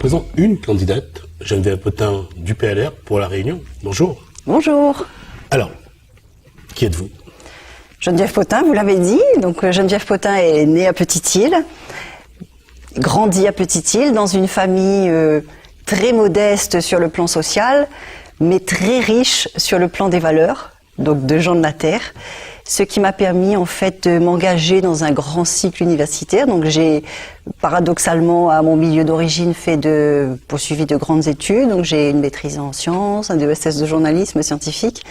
présente une candidate, Geneviève Potin du PLR pour La Réunion. Bonjour. Bonjour. Alors, qui êtes-vous? Geneviève Potin, vous l'avez dit. Donc Geneviève Potin est née à Petite-Île, grandie à Petite-Île dans une famille très modeste sur le plan social, mais très riche sur le plan des valeurs, donc de gens de la terre. Ce qui m'a permis en fait de m'engager dans un grand cycle universitaire. Donc j'ai paradoxalement à mon milieu d'origine poursuivi de grandes études. Donc j'ai une maîtrise en sciences, un DESS de journalisme scientifique,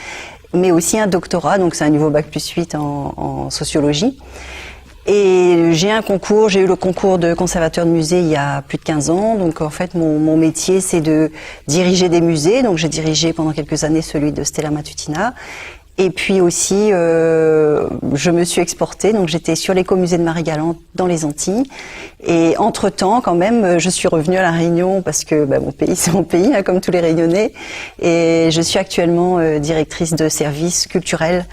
mais aussi un doctorat. Donc c'est un niveau bac+8 en sociologie. Et j'ai eu le concours de conservateur de musée il y a plus de 15 ans. Donc en fait mon métier c'est de diriger des musées. Donc j'ai dirigé pendant quelques années celui de Stella Matutina. Et puis aussi, je me suis exportée, donc j'étais sur l'écomusée de Marie-Galante dans les Antilles. Et entre-temps, quand même, je suis revenue à La Réunion parce que mon pays, c'est mon pays, hein, comme tous les Réunionnais. Et je suis actuellement directrice de services culturels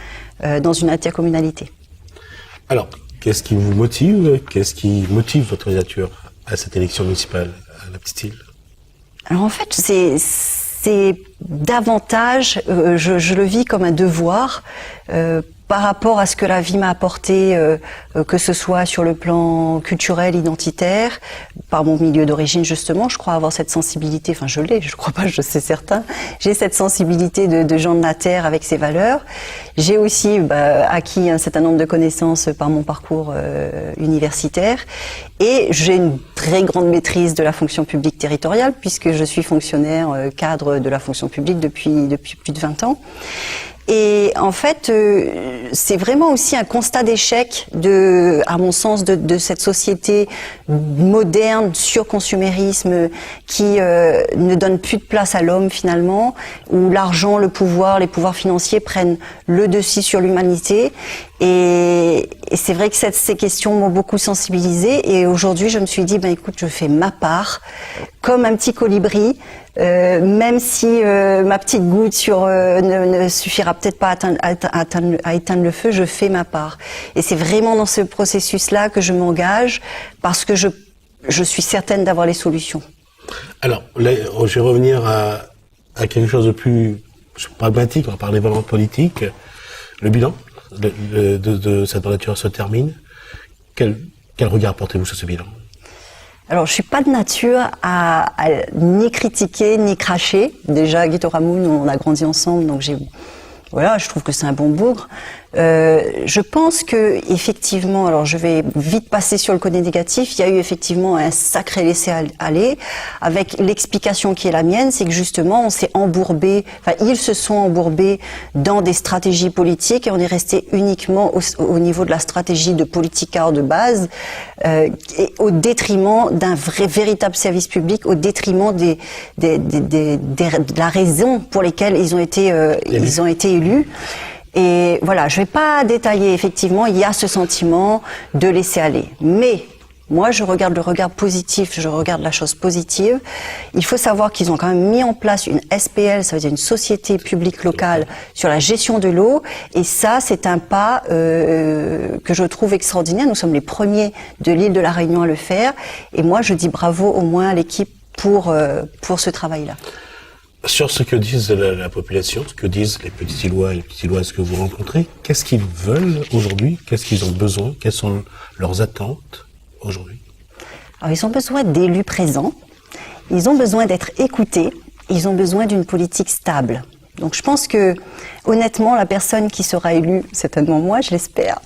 dans une intercommunalité. Alors, qu'est-ce qui vous motive? Qu'est-ce qui motive votre candidature à cette élection municipale à la Petite-Île? Alors en fait, c'est davantage, je le vis comme un devoir par rapport à ce que la vie m'a apporté, que ce soit sur le plan culturel, identitaire, par mon milieu d'origine justement. Je crois avoir cette sensibilité, enfin je l'ai, je crois pas, je sais certain. J'ai cette sensibilité de gens de la terre avec ses valeurs. J'ai aussi acquis un certain nombre de connaissances par mon parcours universitaire. Et j'ai une très grande maîtrise de la fonction publique territoriale puisque je suis fonctionnaire cadre de la fonction publique depuis plus de 20 ans. Et en fait, c'est vraiment aussi un constat d'échec à mon sens, de cette société moderne, surconsumérisme, qui ne donne plus de place à l'homme finalement, où l'argent, le pouvoir, les pouvoirs financiers prennent le dessus sur l'humanité. Et c'est vrai que ces questions m'ont beaucoup sensibilisée. Et aujourd'hui, je me suis dit, écoute, je fais ma part, comme un petit colibri. Même si ma petite goutte ne suffira peut-être pas à éteindre le feu, je fais ma part. Et c'est vraiment dans ce processus-là que je m'engage parce que je suis certaine d'avoir les solutions. Alors, là, je vais revenir à quelque chose de plus pragmatique, on va parler vraiment politique. Le bilan de cette mandature se termine. Quel regard portez-vous sur ce bilan? Alors, je suis pas de nature à ni critiquer, ni cracher. Déjà, Guito Ramoun, on a grandi ensemble, donc je trouve que c'est un bon bougre. Je pense que effectivement, alors je vais vite passer sur le côté négatif, il y a eu effectivement un sacré laisser-aller avec l'explication qui est la mienne, c'est que justement on s'est embourbé, ils se sont embourbés dans des stratégies politiques et on est resté uniquement au niveau de la stratégie de politicard de base et au détriment d'un véritable service public, au détriment de la raison pour lesquelles ils ont été élus. Et voilà, je vais pas détailler, effectivement, il y a ce sentiment de laisser aller. Mais moi, je regarde le regard positif, je regarde la chose positive. Il faut savoir qu'ils ont quand même mis en place une SPL, ça veut dire une société publique locale, sur la gestion de l'eau. Et ça, c'est un pas que je trouve extraordinaire. Nous sommes les premiers de l'île de la Réunion à le faire. Et moi, je dis bravo au moins à l'équipe pour ce travail-là. Sur ce que disent la population, ce que disent les Petits-Îlois et les Petites-Îloises que vous rencontrez, qu'est-ce qu'ils veulent aujourd'hui? Qu'est-ce qu'ils ont besoin? Quelles sont leurs attentes aujourd'hui? Alors, ils ont besoin d'élus présents, ils ont besoin d'être écoutés, ils ont besoin d'une politique stable. Donc je pense que, honnêtement, la personne qui sera élue, certainement moi, je l'espère,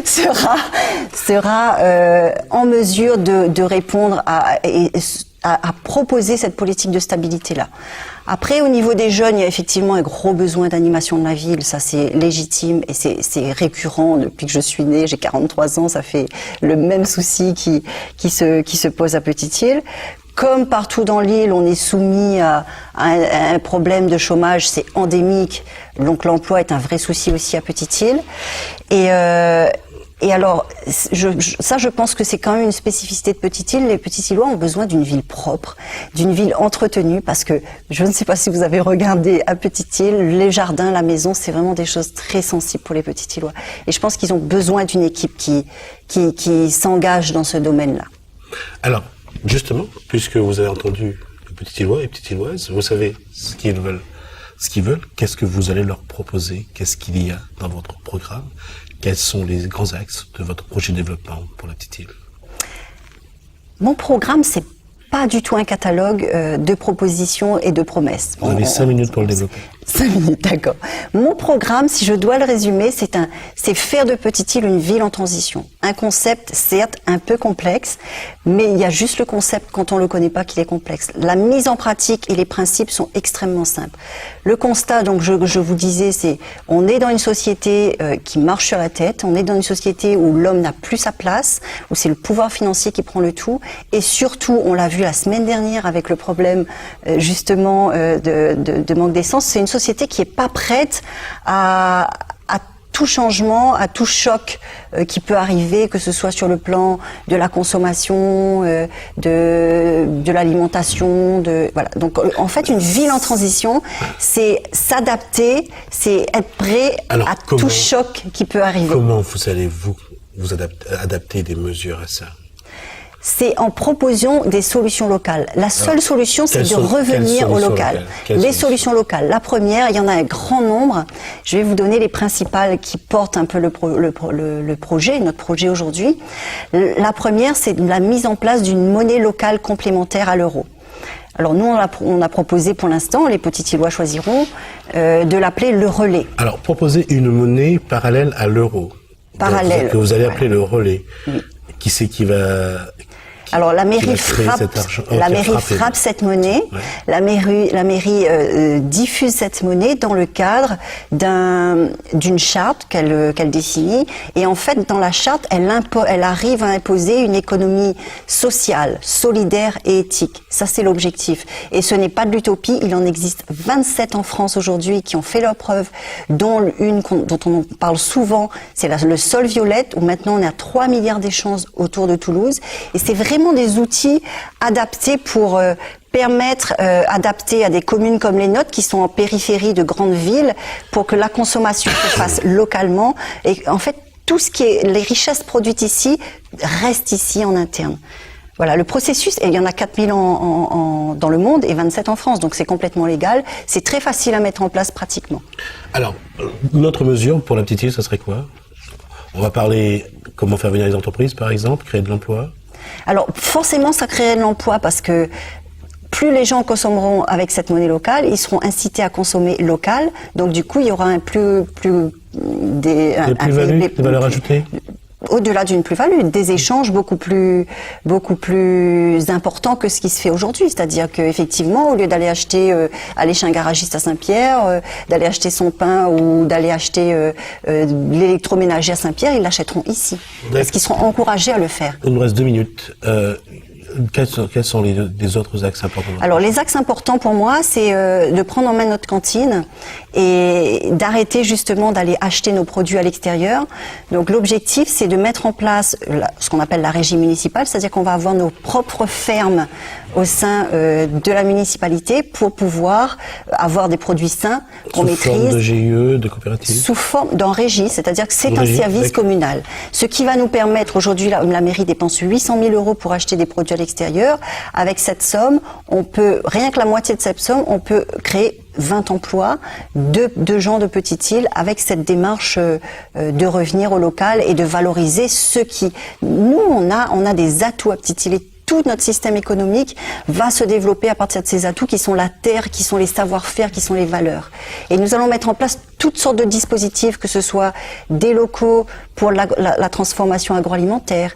sera en mesure de répondre à proposer cette politique de stabilité-là. Après, au niveau des jeunes, il y a effectivement un gros besoin d'animation de la ville. Ça, c'est légitime et c'est récurrent depuis que je suis née. J'ai 43 ans, ça fait le même souci qui se pose à Petite-Île. Comme partout dans l'île, on est soumis à un problème de chômage, c'est endémique. Donc l'emploi est un vrai souci aussi à Petite-Île. Et alors, je pense que c'est quand même une spécificité de Petite-Île. Les Petits-Îlois ont besoin d'une ville propre, d'une ville entretenue, parce que je ne sais pas si vous avez regardé à Petite-Île, les jardins, la maison, c'est vraiment des choses très sensibles pour les Petits-Îlois. Et je pense qu'ils ont besoin d'une équipe qui s'engage dans ce domaine-là. Alors, justement, puisque vous avez entendu les petits Îlois et petites Îloises, vous savez ce qu'ils veulent. Qu'est-ce que vous allez leur proposer? Qu'est-ce qu'il y a dans votre programme? Quels sont les grands axes de votre projet de développement pour la petite île? Mon programme, c'est pas du tout un catalogue de propositions et de promesses. Vous avez 5 minutes pour le développer. 5 minutes, d'accord. Mon programme, si je dois le résumer, c'est faire de Petite-Île une ville en transition. Un concept, certes, un peu complexe, mais il y a juste le concept, quand on le connaît pas, qu'il est complexe. La mise en pratique et les principes sont extrêmement simples. Le constat, donc, je vous disais, c'est, on est dans une société qui marche sur la tête, on est dans une société où l'homme n'a plus sa place, où c'est le pouvoir financier qui prend le tout, et surtout, on l'a vu la semaine dernière avec le problème, justement, de manque d'essence, c'est une société qui est pas prête à tout changement, à tout choc qui peut arriver, que ce soit sur le plan de la consommation, de l'alimentation, voilà. Donc en fait, une ville en transition, c'est s'adapter, c'est être prêt à tout choc qui peut arriver. Comment vous allez vous adapter des mesures à ça? C'est en proposant des solutions locales. La seule solution, c'est de revenir au local. Les solutions locales. La première, il y en a un grand nombre. Je vais vous donner les principales qui portent un peu le projet, notre projet aujourd'hui. La première, c'est la mise en place d'une monnaie locale complémentaire à l'euro. Alors nous, on a proposé pour l'instant, les petits Îlois choisiront, de l'appeler le relais. Alors, proposer une monnaie parallèle à l'euro. Parallèle. Que vous allez appeler le relais. Oui. Qui c'est qui va... Alors la mairie frappe cette monnaie. Ouais. La mairie diffuse cette monnaie dans le cadre d'une charte qu'elle définit. Et en fait, dans la charte, elle arrive à imposer une économie sociale, solidaire et éthique. Ça, c'est l'objectif. Et ce n'est pas de l'utopie. Il en existe 27 en France aujourd'hui qui ont fait leurs preuves, dont une dont on parle souvent, c'est le sol violette, où maintenant on est à 3 milliards d'échanges autour de Toulouse. Et c'est vraiment des outils adaptés pour permettre, adaptés à des communes comme les nôtres qui sont en périphérie de grandes villes pour que la consommation se fasse localement et en fait tout ce qui est les richesses produites ici restent ici en interne. Voilà, le processus, et il y en a 4000 dans le monde et 27 en France, donc c'est complètement légal, c'est très facile à mettre en place pratiquement. Alors, notre mesure pour la petite île, ça serait quoi? On va parler comment faire venir les entreprises par exemple, créer de l'emploi. Alors forcément ça créerait de l'emploi parce que plus les gens consommeront avec cette monnaie locale, ils seront incités à consommer local, donc du coup il y aura des valeurs ajoutées. Au-delà d'une plus-value, des échanges beaucoup plus importants que ce qui se fait aujourd'hui. C'est-à-dire qu'effectivement, au lieu d'aller aller chez un garagiste à Saint-Pierre, d'aller acheter son pain ou d'aller acheter l'électroménager à Saint-Pierre, ils l'achèteront ici. Parce qu'ils seront encouragés à le faire. Il nous reste 2 minutes. Quels sont les autres axes importants? Alors les axes importants pour moi, c'est de prendre en main notre cantine et d'arrêter justement d'aller acheter nos produits à l'extérieur. Donc l'objectif, c'est de mettre en place ce qu'on appelle la régie municipale, c'est-à-dire qu'on va avoir nos propres fermes au sein de la municipalité pour pouvoir avoir des produits sains qu'on maîtrise. Sous forme de GIE, de coopérative? Sous forme d'un régie, c'est-à-dire que c'est un service communal. Ce qui va nous permettre, aujourd'hui, la mairie dépense 800 000 € pour acheter des produits à l'extérieur. Avec cette somme, on peut, rien que la moitié de cette somme, on peut créer 20 emplois de gens de Petite-Île avec cette démarche de revenir au local et de valoriser ceux qui... Nous, on a des atouts à Petite-Île et tout notre système économique va se développer à partir de ces atouts qui sont la terre, qui sont les savoir-faire, qui sont les valeurs. Et nous allons mettre en place toutes sortes de dispositifs, que ce soit des locaux pour la transformation agroalimentaire.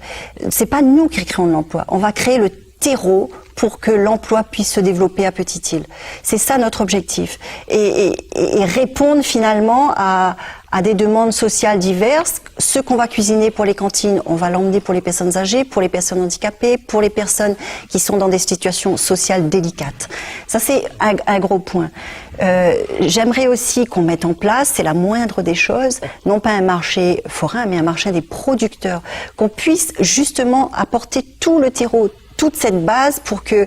C'est pas nous qui créons de l'emploi. On va créer le terreau pour que l'emploi puisse se développer à Petite-Île. C'est ça notre objectif. Et répondre finalement à des demandes sociales diverses. Ce qu'on va cuisiner pour les cantines, on va l'emmener pour les personnes âgées, pour les personnes handicapées, pour les personnes qui sont dans des situations sociales délicates. Ça, c'est un gros point. J'aimerais aussi qu'on mette en place, c'est la moindre des choses, non pas un marché forain, mais un marché des producteurs. Qu'on puisse justement apporter tout le terreau, toute cette base pour que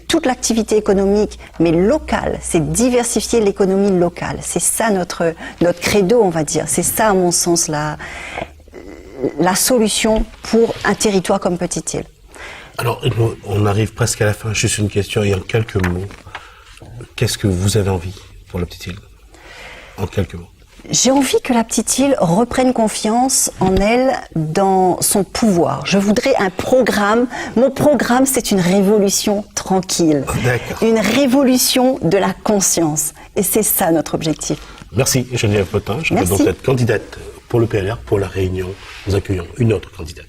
toute l'activité économique, mais locale, c'est diversifier l'économie locale. C'est ça notre credo, on va dire. C'est ça, à mon sens, la solution pour un territoire comme Petite-Île. Alors, on arrive presque à la fin. Juste une question et en quelques mots. Qu'est-ce que vous avez envie pour la petite île? En quelques mots. J'ai envie que la petite île reprenne confiance en elle dans son pouvoir. Je voudrais un programme. Mon programme, c'est une révolution tranquille. D'accord. Une révolution de la conscience. Et c'est ça notre objectif. Merci Geneviève Potin. Je vais donc être candidate pour le PLR, pour la Réunion. Nous accueillons une autre candidate.